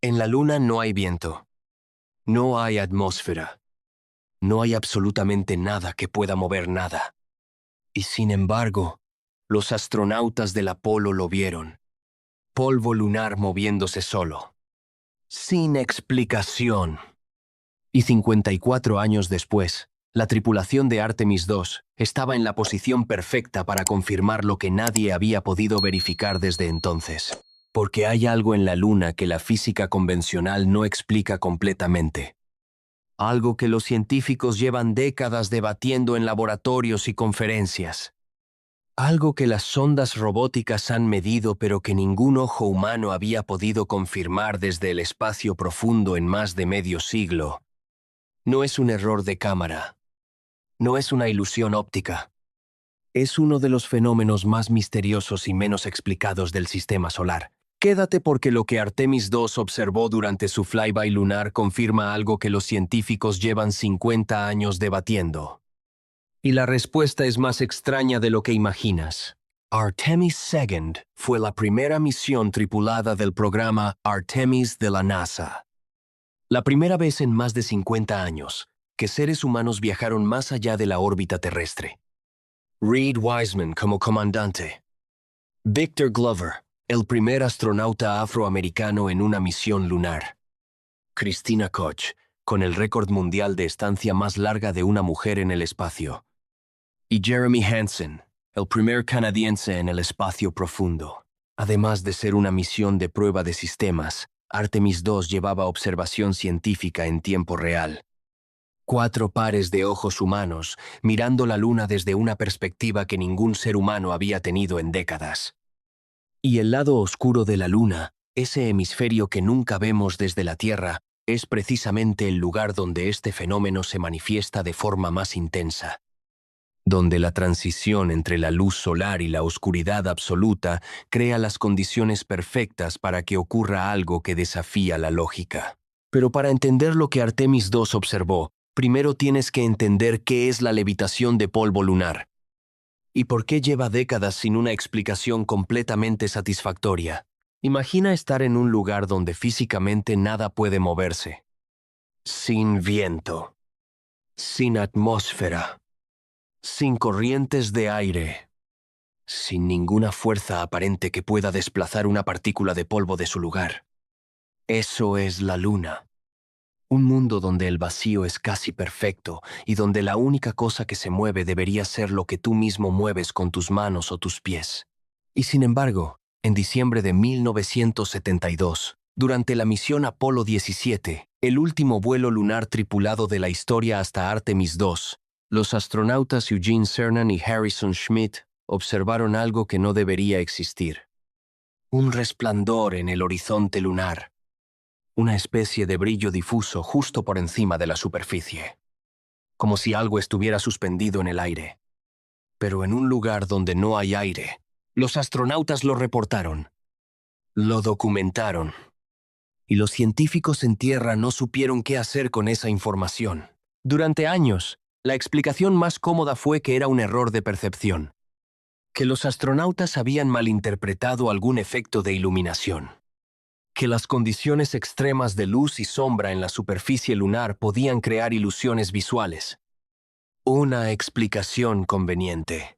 En la Luna no hay viento, no hay atmósfera, no hay absolutamente nada que pueda mover nada. Y sin embargo, los astronautas del Apolo lo vieron. Polvo lunar moviéndose solo, sin explicación. Y 54 años después, la tripulación de Artemis II estaba en la posición perfecta para confirmar lo que nadie había podido verificar desde entonces. Porque hay algo en la Luna que la física convencional no explica completamente. Algo que los científicos llevan décadas debatiendo en laboratorios y conferencias. Algo que las sondas robóticas han medido pero que ningún ojo humano había podido confirmar desde el espacio profundo en más de medio siglo. No es un error de cámara. No es una ilusión óptica. Es uno de los fenómenos más misteriosos y menos explicados del sistema solar. Quédate porque lo que Artemis II observó durante su flyby lunar confirma algo que los científicos llevan 50 años debatiendo. Y la respuesta es más extraña de lo que imaginas. Artemis II fue la primera misión tripulada del programa Artemis de la NASA. La primera vez en más de 50 años que seres humanos viajaron más allá de la órbita terrestre. Reed Wiseman como comandante. Victor Glover, el primer astronauta afroamericano en una misión lunar. Christina Koch, con el récord mundial de estancia más larga de una mujer en el espacio. Y Jeremy Hansen, el primer canadiense en el espacio profundo. Además de ser una misión de prueba de sistemas, Artemis II llevaba observación científica en tiempo real. 4 pares de ojos humanos mirando la Luna desde una perspectiva que ningún ser humano había tenido en décadas. Y el lado oscuro de la Luna, ese hemisferio que nunca vemos desde la Tierra, es precisamente el lugar donde este fenómeno se manifiesta de forma más intensa. Donde la transición entre la luz solar y la oscuridad absoluta crea las condiciones perfectas para que ocurra algo que desafía la lógica. Pero para entender lo que Artemis II observó, primero tienes que entender qué es la levitación de polvo lunar. ¿Y por qué lleva décadas sin una explicación completamente satisfactoria? Imagina estar en un lugar donde físicamente nada puede moverse. Sin viento. Sin atmósfera. Sin corrientes de aire. Sin ninguna fuerza aparente que pueda desplazar una partícula de polvo de su lugar. Eso es la Luna. Un mundo donde el vacío es casi perfecto y donde la única cosa que se mueve debería ser lo que tú mismo mueves con tus manos o tus pies. Y sin embargo, en diciembre de 1972, durante la misión Apolo 17, el último vuelo lunar tripulado de la historia hasta Artemis II, los astronautas Eugene Cernan y Harrison Schmitt observaron algo que no debería existir. Un resplandor en el horizonte lunar. Una especie de brillo difuso justo por encima de la superficie. Como si algo estuviera suspendido en el aire. Pero en un lugar donde no hay aire, los astronautas lo reportaron. Lo documentaron. Y los científicos en tierra no supieron qué hacer con esa información. Durante años, la explicación más cómoda fue que era un error de percepción. Que los astronautas habían malinterpretado algún efecto de iluminación. Que las condiciones extremas de luz y sombra en la superficie lunar podían crear ilusiones visuales. Una explicación conveniente,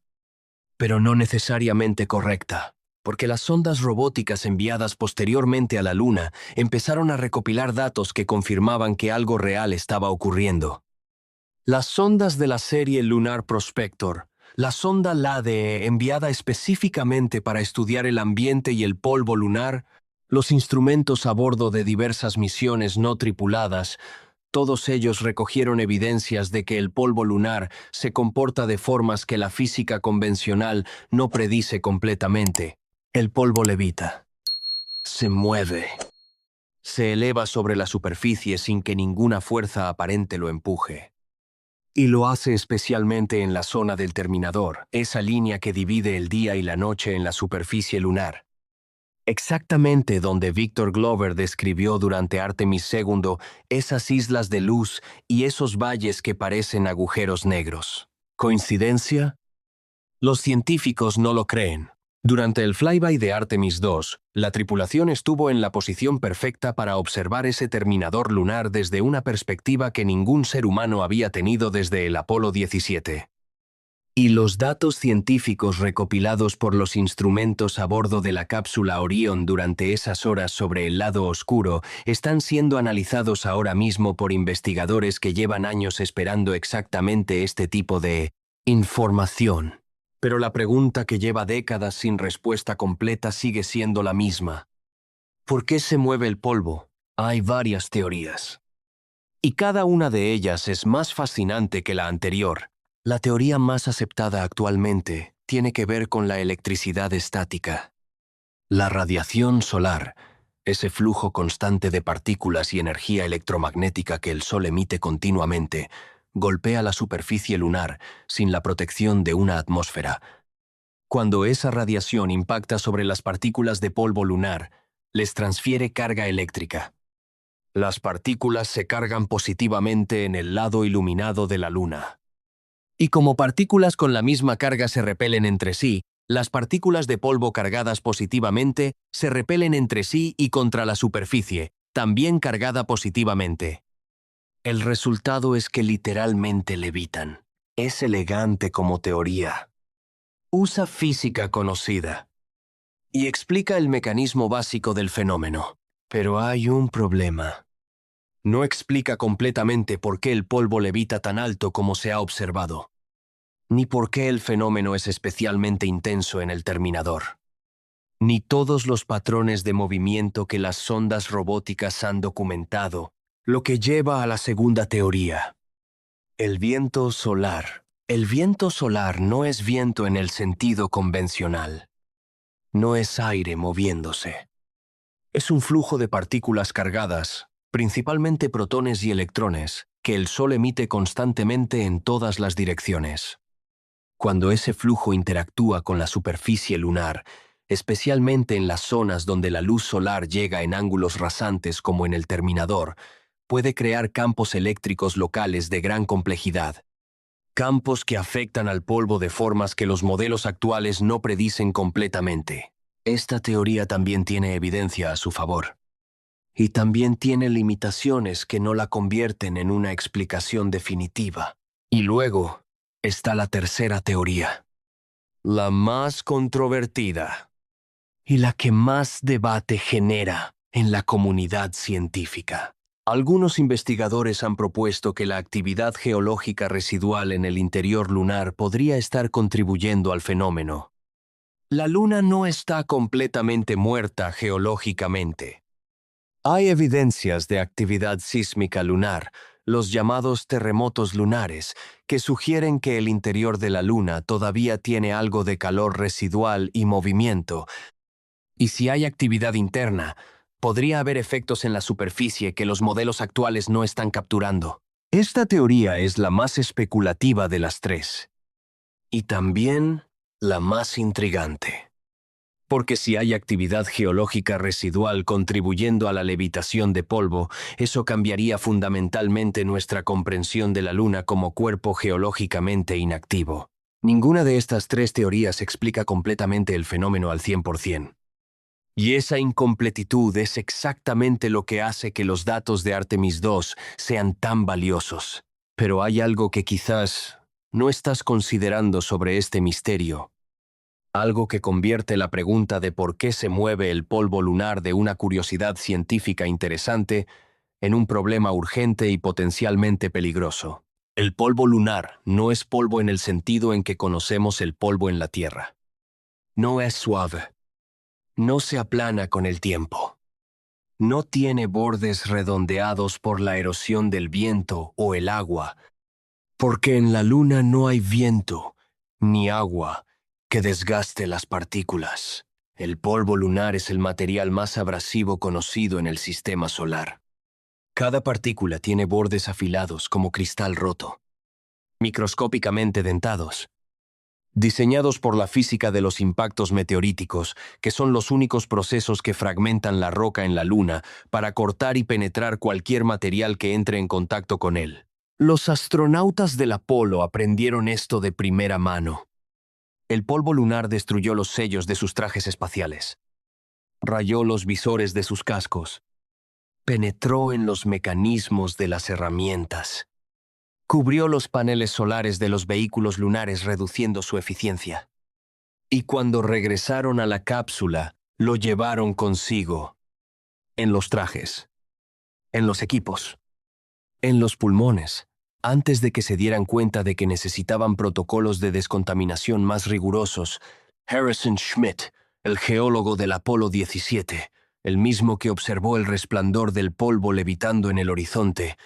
pero no necesariamente correcta, porque las sondas robóticas enviadas posteriormente a la Luna empezaron a recopilar datos que confirmaban que algo real estaba ocurriendo. Las sondas de la serie Lunar Prospector, la sonda LADEE enviada específicamente para estudiar el ambiente y el polvo lunar, los instrumentos a bordo de diversas misiones no tripuladas, todos ellos recogieron evidencias de que el polvo lunar se comporta de formas que la física convencional no predice completamente. El polvo levita. Se mueve. Se eleva sobre la superficie sin que ninguna fuerza aparente lo empuje. Y lo hace especialmente en la zona del terminador, esa línea que divide el día y la noche en la superficie lunar. Exactamente donde Victor Glover describió durante Artemis II esas islas de luz y esos valles que parecen agujeros negros. ¿Coincidencia? Los científicos no lo creen. Durante el flyby de Artemis II, la tripulación estuvo en la posición perfecta para observar ese terminador lunar desde una perspectiva que ningún ser humano había tenido desde el Apolo 17. Y los datos científicos recopilados por los instrumentos a bordo de la cápsula Orion durante esas horas sobre el lado oscuro están siendo analizados ahora mismo por investigadores que llevan años esperando exactamente este tipo de información. Pero la pregunta que lleva décadas sin respuesta completa sigue siendo la misma. ¿Por qué se mueve el polvo? Hay varias teorías. Y cada una de ellas es más fascinante que la anterior. La teoría más aceptada actualmente tiene que ver con la electricidad estática. La radiación solar, ese flujo constante de partículas y energía electromagnética que el Sol emite continuamente, golpea la superficie lunar sin la protección de una atmósfera. Cuando esa radiación impacta sobre las partículas de polvo lunar, les transfiere carga eléctrica. Las partículas se cargan positivamente en el lado iluminado de la Luna. Y como partículas con la misma carga se repelen entre sí, las partículas de polvo cargadas positivamente se repelen entre sí y contra la superficie, también cargada positivamente. El resultado es que literalmente levitan. Es elegante como teoría. Usa física conocida y explica el mecanismo básico del fenómeno. Pero hay un problema. No explica completamente por qué el polvo levita tan alto como se ha observado, ni por qué el fenómeno es especialmente intenso en el terminador, ni todos los patrones de movimiento que las sondas robóticas han documentado, lo que lleva a la segunda teoría. El viento solar. El viento solar no es viento en el sentido convencional. No es aire moviéndose. Es un flujo de partículas cargadas, principalmente protones y electrones, que el Sol emite constantemente en todas las direcciones. Cuando ese flujo interactúa con la superficie lunar, especialmente en las zonas donde la luz solar llega en ángulos rasantes como en el terminador, puede crear campos eléctricos locales de gran complejidad. Campos que afectan al polvo de formas que los modelos actuales no predicen completamente. Esta teoría también tiene evidencia a su favor. Y también tiene limitaciones que no la convierten en una explicación definitiva. Y luego está la tercera teoría, la más controvertida y la que más debate genera en la comunidad científica. Algunos investigadores han propuesto que la actividad geológica residual en el interior lunar podría estar contribuyendo al fenómeno. La Luna no está completamente muerta geológicamente. Hay evidencias de actividad sísmica lunar, los llamados terremotos lunares, que sugieren que el interior de la Luna todavía tiene algo de calor residual y movimiento. Y si hay actividad interna, podría haber efectos en la superficie que los modelos actuales no están capturando. Esta teoría es la más especulativa de las tres. Y también la más intrigante. Porque si hay actividad geológica residual contribuyendo a la levitación de polvo, eso cambiaría fundamentalmente nuestra comprensión de la Luna como cuerpo geológicamente inactivo. Ninguna de estas tres teorías explica completamente el fenómeno al 100%. Y esa incompletitud es exactamente lo que hace que los datos de Artemis II sean tan valiosos. Pero hay algo que quizás no estás considerando sobre este misterio. Algo que convierte la pregunta de por qué se mueve el polvo lunar de una curiosidad científica interesante en un problema urgente y potencialmente peligroso. El polvo lunar no es polvo en el sentido en que conocemos el polvo en la Tierra. No es suave. No se aplana con el tiempo. No tiene bordes redondeados por la erosión del viento o el agua, porque en la Luna no hay viento ni agua que desgaste las partículas. El polvo lunar es el material más abrasivo conocido en el sistema solar. Cada partícula tiene bordes afilados como cristal roto, microscópicamente dentados, diseñados por la física de los impactos meteoríticos, que son los únicos procesos que fragmentan la roca en la Luna para cortar y penetrar cualquier material que entre en contacto con él. Los astronautas del Apolo aprendieron esto de primera mano. El polvo lunar destruyó los sellos de sus trajes espaciales, rayó los visores de sus cascos, penetró en los mecanismos de las herramientas, cubrió los paneles solares de los vehículos lunares reduciendo su eficiencia. Y cuando regresaron a la cápsula, lo llevaron consigo, en los trajes, en los equipos, en los pulmones, antes de que se dieran cuenta de que necesitaban protocolos de descontaminación más rigurosos. Harrison Schmitt, el geólogo del Apolo 17, el mismo que observó el resplandor del polvo levitando en el horizonte,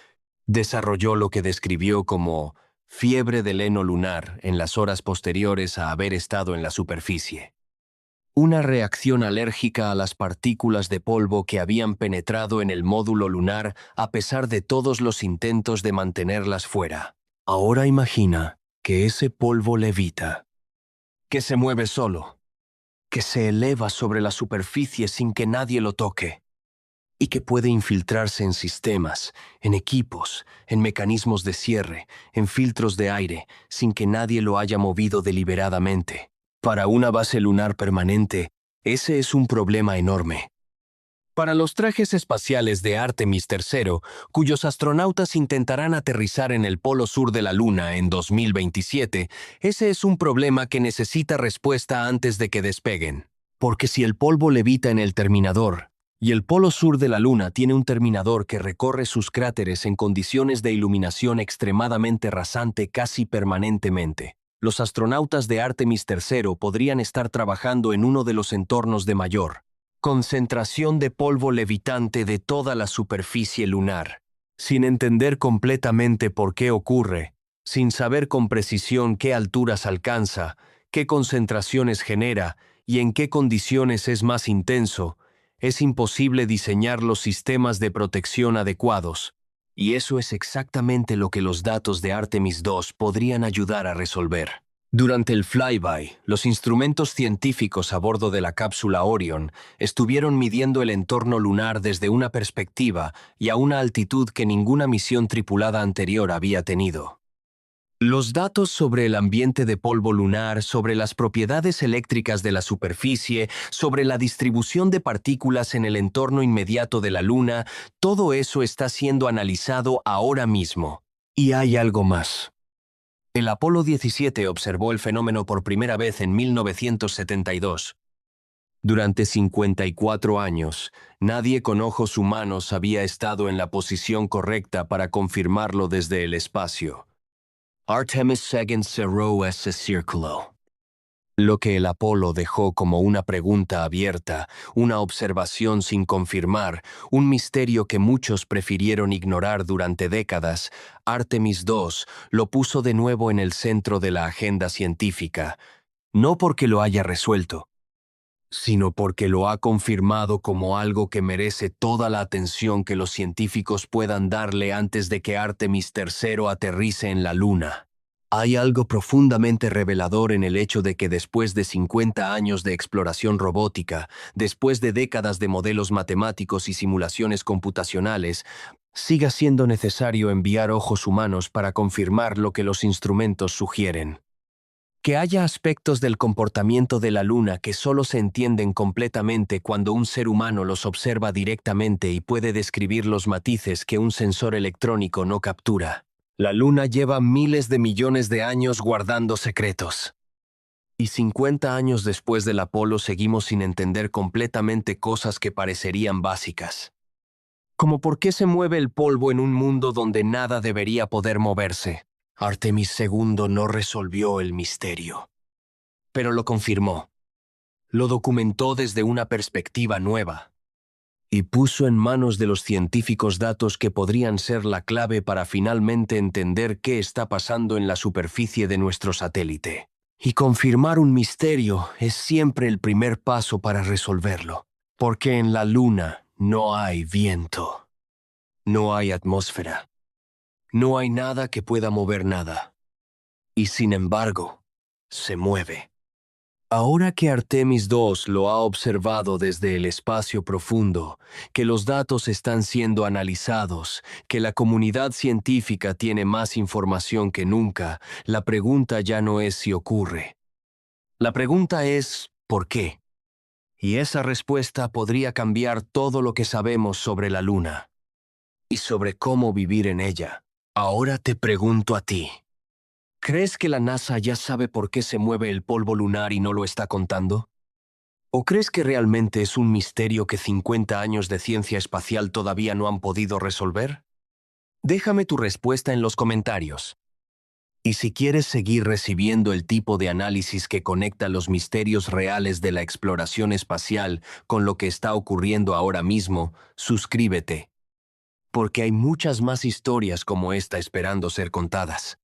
desarrolló lo que describió como fiebre del heno lunar en las horas posteriores a haber estado en la superficie. Una reacción alérgica a las partículas de polvo que habían penetrado en el módulo lunar a pesar de todos los intentos de mantenerlas fuera. Ahora imagina que ese polvo levita, que se mueve solo, que se eleva sobre la superficie sin que nadie lo toque, y que puede infiltrarse en sistemas, en equipos, en mecanismos de cierre, en filtros de aire, sin que nadie lo haya movido deliberadamente. Para una base lunar permanente, ese es un problema enorme. Para los trajes espaciales de Artemis III, cuyos astronautas intentarán aterrizar en el polo sur de la Luna en 2027, ese es un problema que necesita respuesta antes de que despeguen. Porque si el polvo levita en el terminador, y el polo sur de la Luna tiene un terminador que recorre sus cráteres en condiciones de iluminación extremadamente rasante casi permanentemente, los astronautas de Artemis III podrían estar trabajando en uno de los entornos de mayor concentración de polvo levitante de toda la superficie lunar, sin entender completamente por qué ocurre, sin saber con precisión qué alturas alcanza, qué concentraciones genera y en qué condiciones es más intenso. Es imposible diseñar los sistemas de protección adecuados, y eso es exactamente lo que los datos de Artemis II podrían ayudar a resolver. Durante el flyby, los instrumentos científicos a bordo de la cápsula Orion estuvieron midiendo el entorno lunar desde una perspectiva y a una altitud que ninguna misión tripulada anterior había tenido. Los datos sobre el ambiente de polvo lunar, sobre las propiedades eléctricas de la superficie, sobre la distribución de partículas en el entorno inmediato de la Luna, todo eso está siendo analizado ahora mismo. Y hay algo más. El Apolo 17 observó el fenómeno por primera vez en 1972. Durante 54 años, nadie con ojos humanos había estado en la posición correcta para confirmarlo desde el espacio. Artemis II cerró ese círculo. Lo que el Apolo dejó como una pregunta abierta, una observación sin confirmar, un misterio que muchos prefirieron ignorar durante décadas, Artemis II lo puso de nuevo en el centro de la agenda científica, no porque lo haya resuelto, sino porque lo ha confirmado como algo que merece toda la atención que los científicos puedan darle antes de que Artemis III aterrice en la Luna. Hay algo profundamente revelador en el hecho de que después de 50 años de exploración robótica, después de décadas de modelos matemáticos y simulaciones computacionales, siga siendo necesario enviar ojos humanos para confirmar lo que los instrumentos sugieren. Que haya aspectos del comportamiento de la Luna que solo se entienden completamente cuando un ser humano los observa directamente y puede describir los matices que un sensor electrónico no captura. La Luna lleva miles de millones de años guardando secretos. Y 50 años después del Apolo seguimos sin entender completamente cosas que parecerían básicas. Como por qué se mueve el polvo en un mundo donde nada debería poder moverse. Artemis II no resolvió el misterio, pero lo confirmó. Lo documentó desde una perspectiva nueva. Y puso en manos de los científicos datos que podrían ser la clave para finalmente entender qué está pasando en la superficie de nuestro satélite. Y confirmar un misterio es siempre el primer paso para resolverlo, porque en la Luna no hay viento, no hay atmósfera, no hay nada que pueda mover nada. Y sin embargo, se mueve. Ahora que Artemis II lo ha observado desde el espacio profundo, que los datos están siendo analizados, que la comunidad científica tiene más información que nunca, la pregunta ya no es si ocurre, La pregunta es, ¿por qué? Y esa respuesta podría cambiar todo lo que sabemos sobre la Luna y sobre cómo vivir en ella. Ahora te pregunto a ti. ¿Crees que la NASA ya sabe por qué se mueve el polvo lunar y no lo está contando? ¿O crees que realmente es un misterio que 50 años de ciencia espacial todavía no han podido resolver? Déjame tu respuesta en los comentarios. Y si quieres seguir recibiendo el tipo de análisis que conecta los misterios reales de la exploración espacial con lo que está ocurriendo ahora mismo, suscríbete, porque hay muchas más historias como esta esperando ser contadas.